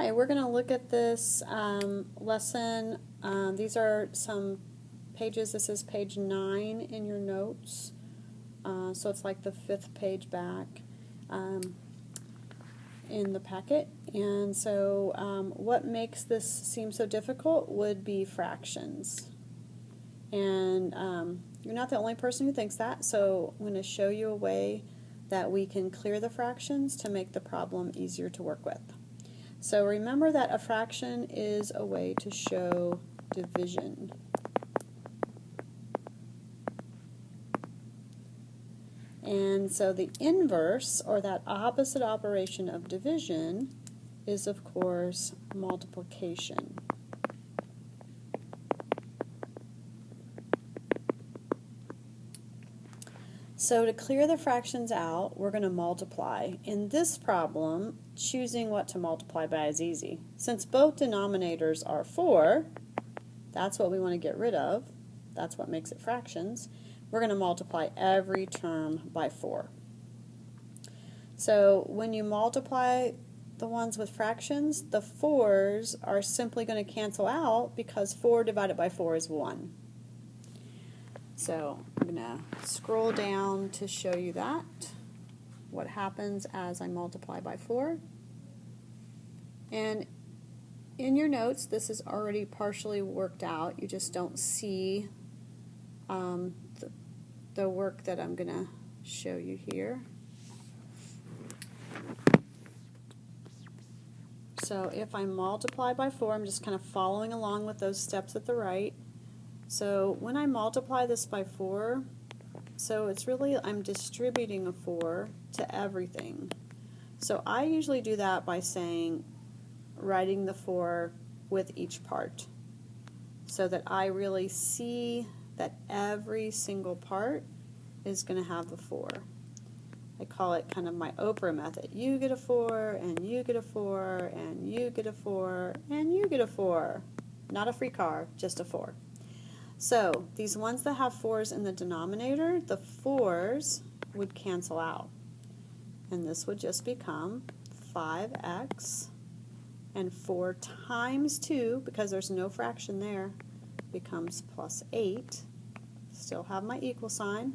Hi, we're going to look at this lesson. These are some pages. This is page 9 in your notes. So it's like the 5th page back in the packet. And so what makes this seem so difficult would be fractions. And you're not the only person who thinks that, so I'm going to show you a way that we can clear the fractions to make the problem easier to work with. So remember that a fraction is a way to show division. And so the inverse, or that opposite operation of division, is of course multiplication. So to clear the fractions out, we're going to multiply. In this problem, choosing what to multiply by is easy. Since both denominators are 4, that's what we want to get rid of. That's what makes it fractions. We're going to multiply every term by 4. So when you multiply the ones with fractions, the 4's are simply going to cancel out because 4 divided by 4 is 1. So I'm going to scroll down to show you that, what happens as I multiply by 4. And in your notes, this is already partially worked out. You just don't see the work that I'm going to show you here. So if I multiply by 4, I'm just kind of following along with those steps at the right. So when I multiply this by 4, so it's really, I'm distributing a 4 to everything. So I usually do that by saying, writing the 4 with each part, so that I really see that every single part is going to have the 4. I call it kind of my Oprah method. You get a 4, and you get a 4, and you get a 4, and you get a 4. Not a free car, just a 4. So these ones that have 4's in the denominator, the 4's would cancel out. And this would just become 5x, and 4 times 2, because there's no fraction there, becomes plus 8. Still have my equal sign.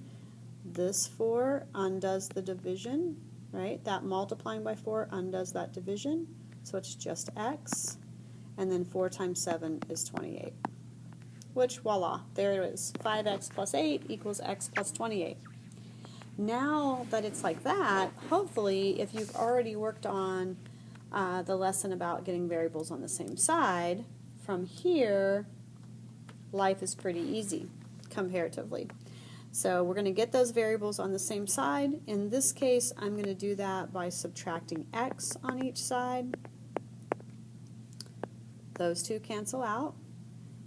This 4 undoes the division, right? That multiplying by 4 undoes that division, so it's just x. And then 4 times 7 is 28. Which, voila, there it is. 5x plus 8 equals x plus 28. Now that it's like that, hopefully, if you've already worked on the lesson about getting variables on the same side, from here, life is pretty easy, comparatively. So we're going to get those variables on the same side. In this case, I'm going to do that by subtracting x on each side. Those two cancel out.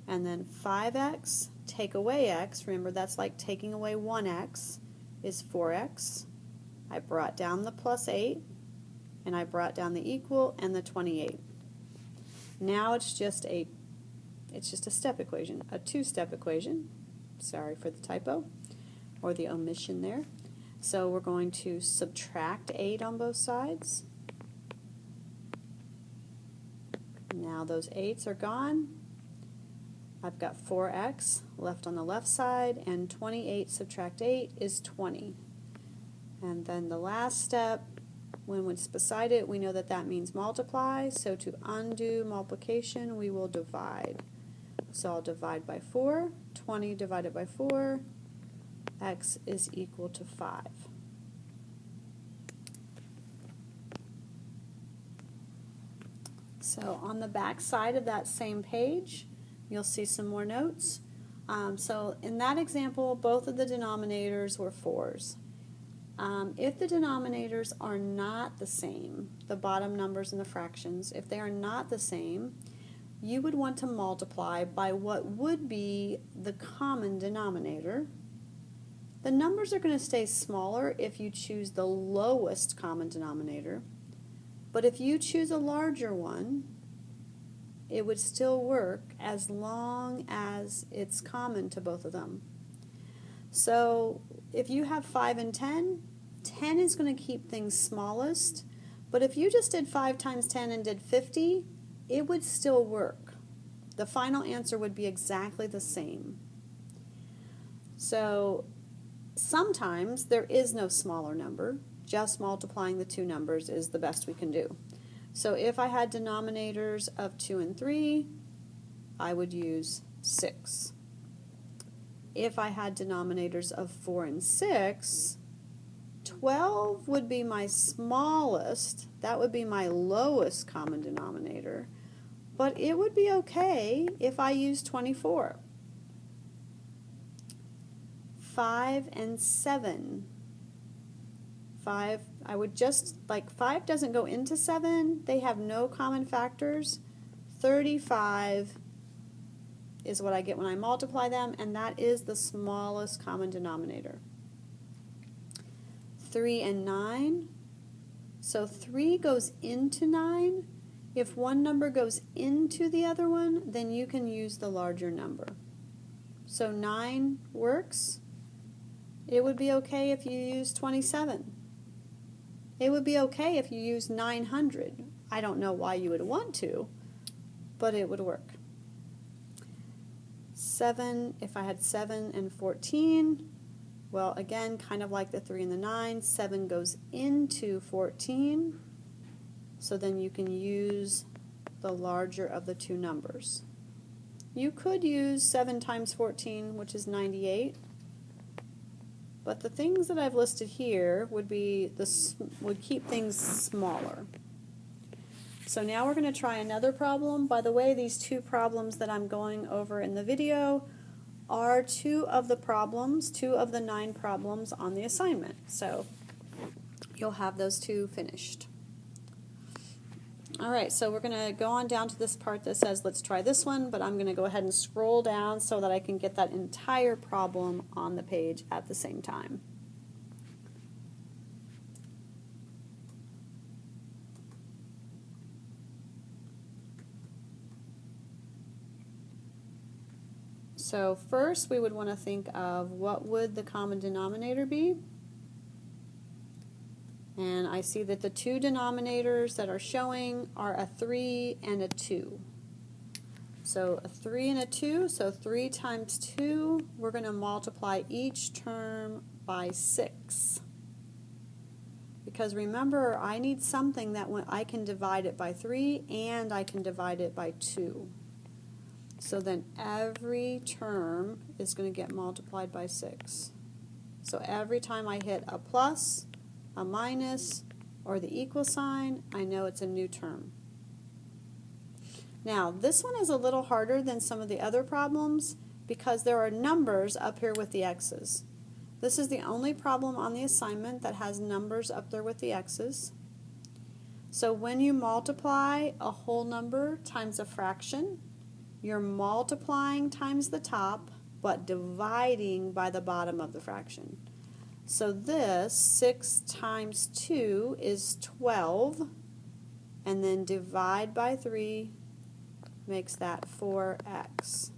And then 5x, take away x, remember that's like taking away 1x, is 4x. I brought down the plus 8, and I brought down the equal and the 28. Now it's just a step equation, a two-step equation. Sorry for the typo, or the omission there. So we're going to subtract 8 on both sides. Now those 8's are gone. I've got 4x left on the left side, and 28 subtract 8 is 20. And then the last step, when it's beside it, we know that that means multiply. So to undo multiplication, we will divide. So I'll divide by 4. 20 divided by 4, x is equal to 5. So on the back side of that same page, you'll see some more notes. So in that example, both of the denominators were 4's. If the denominators are not the same, the bottom numbers and the fractions, if they are not the same, you would want to multiply by what would be the common denominator. The numbers are going to stay smaller if you choose the lowest common denominator, but if you choose a larger one, it would still work as long as it's common to both of them. So if you have 5 and 10, 10 is going to keep things smallest, But if you just did 5 times 10 and did 50, it would still work. The final answer would be exactly the same. So sometimes there is no smaller number. Just multiplying the two numbers is the best we can do. So if I had denominators of 2 and 3, I would use 6. If I had denominators of 4 and 6, 12 would be my smallest. That would be my lowest common denominator. But it would be okay if I used 24. 5 and 7. 5, I would just, like 5 doesn't go into 7. They have no common factors. 35 is what I get when I multiply them, and that is the smallest common denominator. 3 and 9. So 3 goes into 9. If one number goes into the other one, then you can use the larger number. So 9 works. It would be okay if you use 27. It would be okay if you use 900. I don't know why you would want to, but it would work. 7, if I had 7 and 14, well, again, kind of like the 3 and the 9, 7 goes into 14, so then you can use the larger of the two numbers. You could use 7 times 14, which is 98, but the things that I've listed here would keep things smaller. So now we're going to try another problem. By the way, these two problems that I'm going over in the video are two of the 9 problems on the assignment. So you'll have those two finished. Alright, so we're going to go on down to this part that says let's try this one, but I'm going to go ahead and scroll down so that I can get that entire problem on the page at the same time. So first we would want to think of what would the common denominator be. And I see that the two denominators that are showing are a 3 and a 2. So a 3 and a 2, so 3 times 2, we're going to multiply each term by 6. Because remember, I need something that when I can divide it by 3 and I can divide it by 2. So then every term is going to get multiplied by 6. So every time I hit a plus, a minus, or the equal sign, I know it's a new term. Now, this one is a little harder than some of the other problems because there are numbers up here with the x's. This is the only problem on the assignment that has numbers up there with the x's. So when you multiply a whole number times a fraction, you're multiplying times the top, but dividing by the bottom of the fraction. So this 6 times 2 is 12, and then divide by 3 makes that 4x.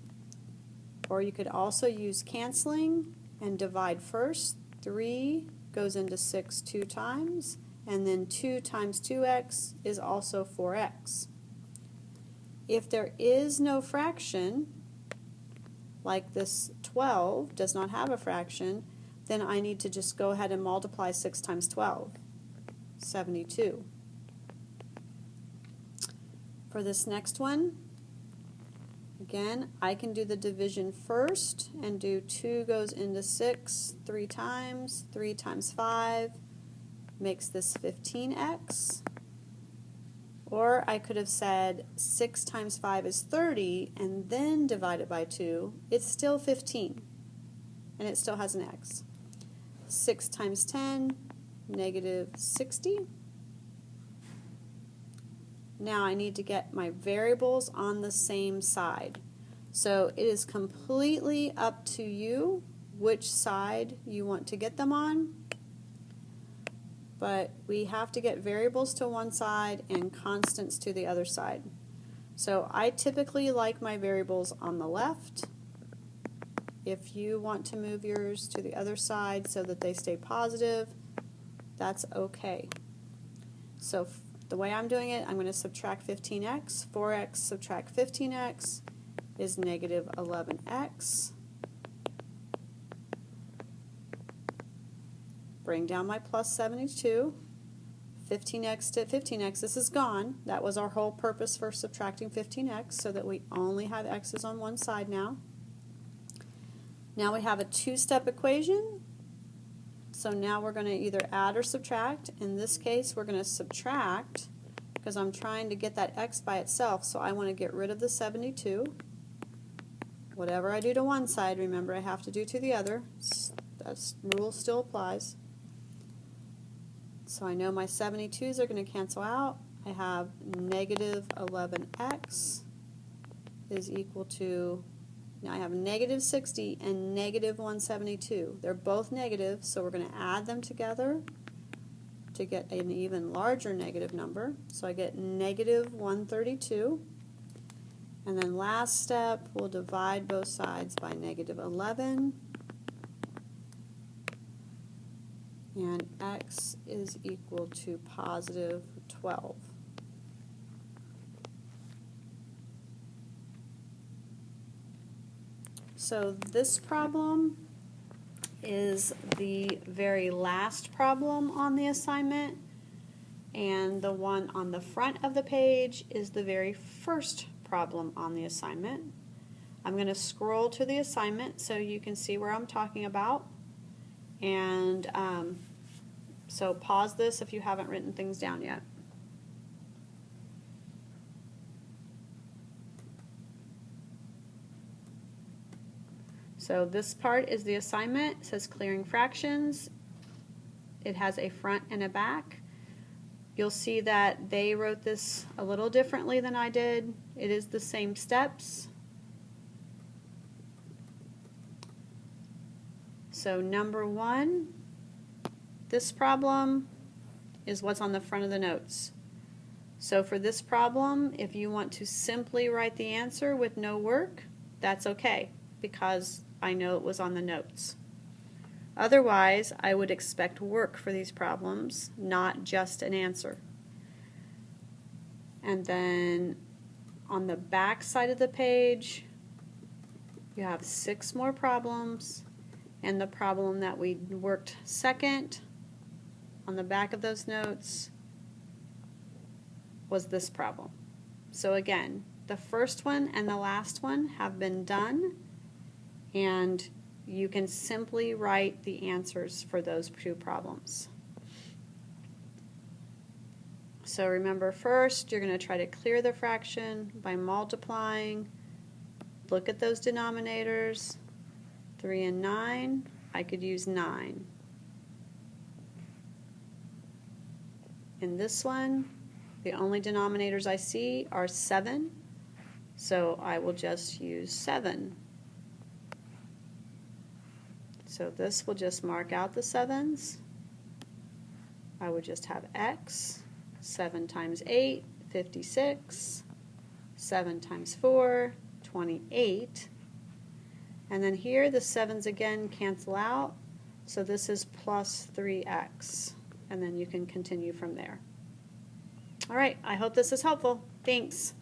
Or you could also use canceling and divide first. 3 goes into 6 2 times, and then 2 times 2x is also 4x. If there is no fraction, like this 12 does not have a fraction, then I need to just go ahead and multiply 6 times 12, 72. For this next one, again, I can do the division first and do 2 goes into 6 3 times 5 makes this 15x. Or I could have said 6 times 5 is 30 and then divide it by 2. It's still 15, and it still has an x. 6 times 10, negative 60. Now I need to get my variables on the same side. So it is completely up to you which side you want to get them on. But we have to get variables to one side and constants to the other side. So I typically like my variables on the left. If you want to move yours to the other side so that they stay positive, that's okay. So the way I'm doing it, I'm going to subtract 15x. 4x subtract 15x is negative 11x. Bring down my plus 72. 15x to 15x, this is gone. That was our whole purpose for subtracting 15x, so that we only have x's on one side now. Now we have a two-step equation. So now we're going to either add or subtract. In this case, we're going to subtract because I'm trying to get that x by itself, so I want to get rid of the 72. Whatever I do to one side, remember I have to do to the other. That rule still applies. So I know my 72s are going to cancel out. I have negative 11x is equal to, now I have negative 60 and negative 172. They're both negative, so we're going to add them together to get an even larger negative number. So I get negative 132. And then last step, we'll divide both sides by negative 11. And x is equal to positive 12. So this problem is the very last problem on the assignment, and the one on the front of the page is the very first problem on the assignment. I'm going to scroll to the assignment so you can see where I'm talking about. And so pause this if you haven't written things down yet. So this part is the assignment. It says clearing fractions. It has a front and a back. You'll see that they wrote this a little differently than I did. It is the same steps. So number one, this problem is what's on the front of the notes. So for this problem, if you want to simply write the answer with no work, that's okay, because I know it was on the notes. Otherwise, I would expect work for these problems, not just an answer. And then on the back side of the page, you have 6 more problems. And the problem that we worked second on the back of those notes was this problem. So again, the first one and the last one have been done, and you can simply write the answers for those 2 problems. So remember, first you're going to try to clear the fraction by multiplying. Look at those denominators. 3 and 9, I could use 9. In this one, the only denominators I see are 7, so I will just use 7. So this will just mark out the 7s. I would just have x. 7 times 8, 56. 7 times 4, 28. And then here the 7s again cancel out, so this is plus 3x, and then you can continue from there. All right, I hope this is helpful. Thanks.